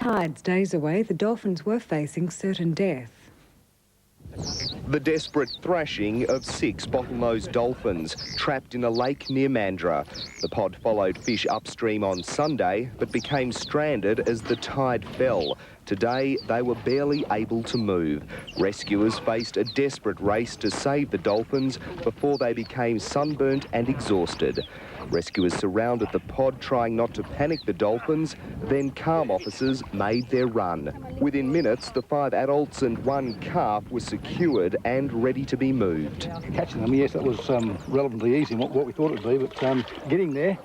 tides days away, the dolphins were facing certain death. The desperate thrashing of 6 bottlenose dolphins trapped in a lake near Mandurah. The pod followed fish upstream on Sunday, but became stranded as the tide fell. Today, they were barely able to move. Rescuers faced a desperate race to save the dolphins before they became sunburnt and exhausted. Rescuers surrounded the pod, trying not to panic the dolphins. Then calm officers made their run. Within minutes, the 5 adults and 1 calf were secured and ready to be moved. Catching them, yes, that was relatively easy, what we thought it would be, but getting there,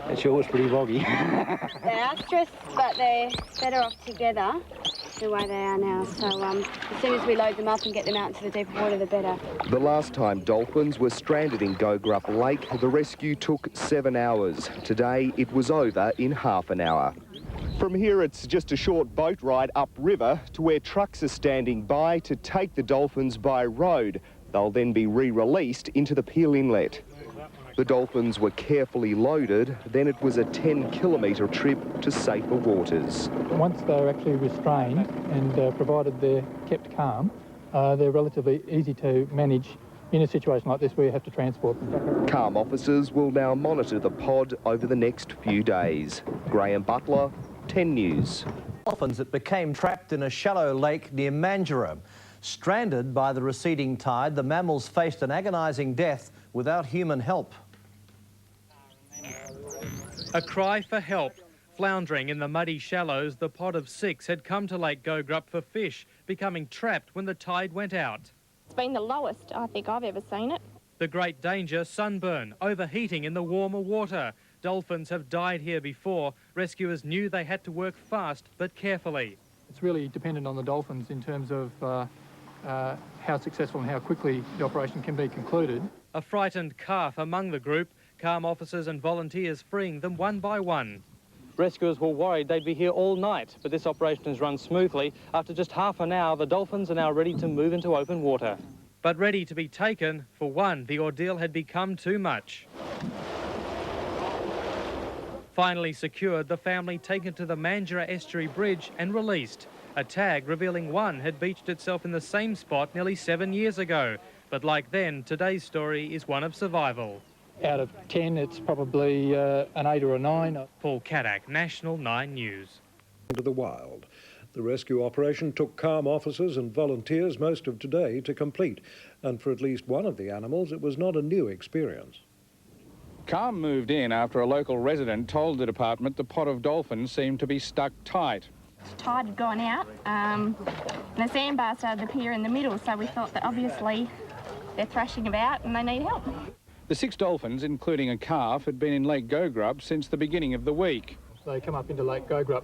it sure was pretty boggy. They are stressed, but they're better off together the way they are now. So as soon as we load them up and get them out into the deeper water, the better. The last time dolphins were stranded in Goegrup Lake, the rescue took 7 hours. Today, it was over in half an hour. From here, it's just a short boat ride upriver to where trucks are standing by to take the dolphins by road. They'll then be re-released into the Peel Inlet. The dolphins were carefully loaded, then it was a 10-kilometre trip to safer waters. Once they're actually restrained and provided they're kept calm, they're relatively easy to manage in a situation like this where you have to transport them. Calm officers will now monitor the pod over the next few days. Graham Butler, 10 News. Dolphins that became trapped in a shallow lake near Mandurah. Stranded by the receding tide, the mammals faced an agonising death without human help. A cry for help. Floundering in the muddy shallows, the pod of 6 had come to Lake Goegrup for fish, becoming trapped when the tide went out. It's been the lowest I think I've ever seen it. The great danger, sunburn, overheating in the warmer water. Dolphins have died here before. Rescuers knew they had to work fast but carefully. It's really dependent on the dolphins in terms of how successful and how quickly the operation can be concluded. A frightened calf among the group, calm officers and volunteers freeing them one by one. Rescuers were worried they'd be here all night, but this operation has run smoothly. After just half an hour, the dolphins are now ready to move into open water. But ready to be taken, for one, the ordeal had become too much. Finally secured, the family taken to the Mandurah Estuary Bridge and released. A tag revealing one had beached itself in the same spot nearly 7 years ago. But like then, today's story is one of survival. Out of 10, it's probably an 8 or a 9. Paul Caddack, National 9 News. Into the wild. The rescue operation took calm officers and volunteers most of today to complete, and for at least one of the animals, it was not a new experience. Calm moved in after a local resident told the department the pod of dolphins seemed to be stuck tight. The tide had gone out and the sandbar started to appear in the middle, so we thought that obviously they're thrashing about and they need help. The 6 dolphins, including a calf, had been in Lake Goegrup since the beginning of the week. They come up into Lake Goegrup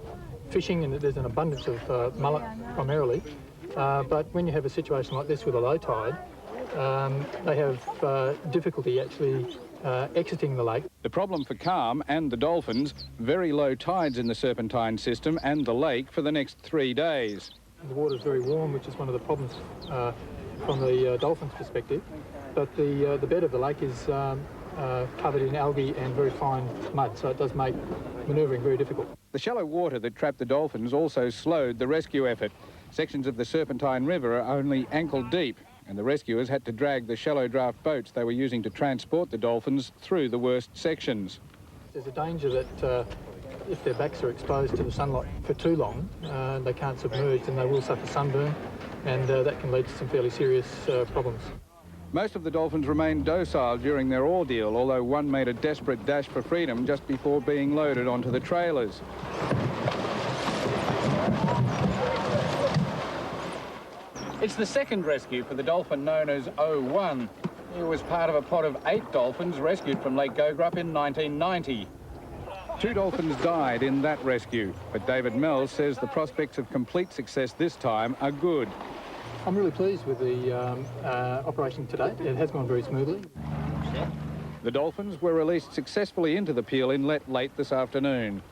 fishing, and there's an abundance of mullet primarily. But when you have a situation like this with a low tide, they have difficulty actually exiting the lake. The problem for Calm and the dolphins, very low tides in the Serpentine system and the lake for the next 3 days. The water's very warm, which is one of the problems from the dolphins' perspective. But the bed of the lake is covered in algae and very fine mud, so it does make manoeuvring very difficult. The shallow water that trapped the dolphins also slowed the rescue effort. Sections of the Serpentine River are only ankle deep, and the rescuers had to drag the shallow draft boats they were using to transport the dolphins through the worst sections. There's a danger that if their backs are exposed to the sunlight for too long, they can't submerge and they will suffer sunburn, and that can lead to some fairly serious problems. Most of the dolphins remained docile during their ordeal, although one made a desperate dash for freedom just before being loaded onto the trailers. It's the second rescue for the dolphin known as 01. He was part of a pod of 8 dolphins rescued from Lake Goegrup in 1990. 2 dolphins died in that rescue, but David Mells says the prospects of complete success this time are good. I'm really pleased with the operation today. It has gone very smoothly. The dolphins were released successfully into the Peel Inlet late this afternoon.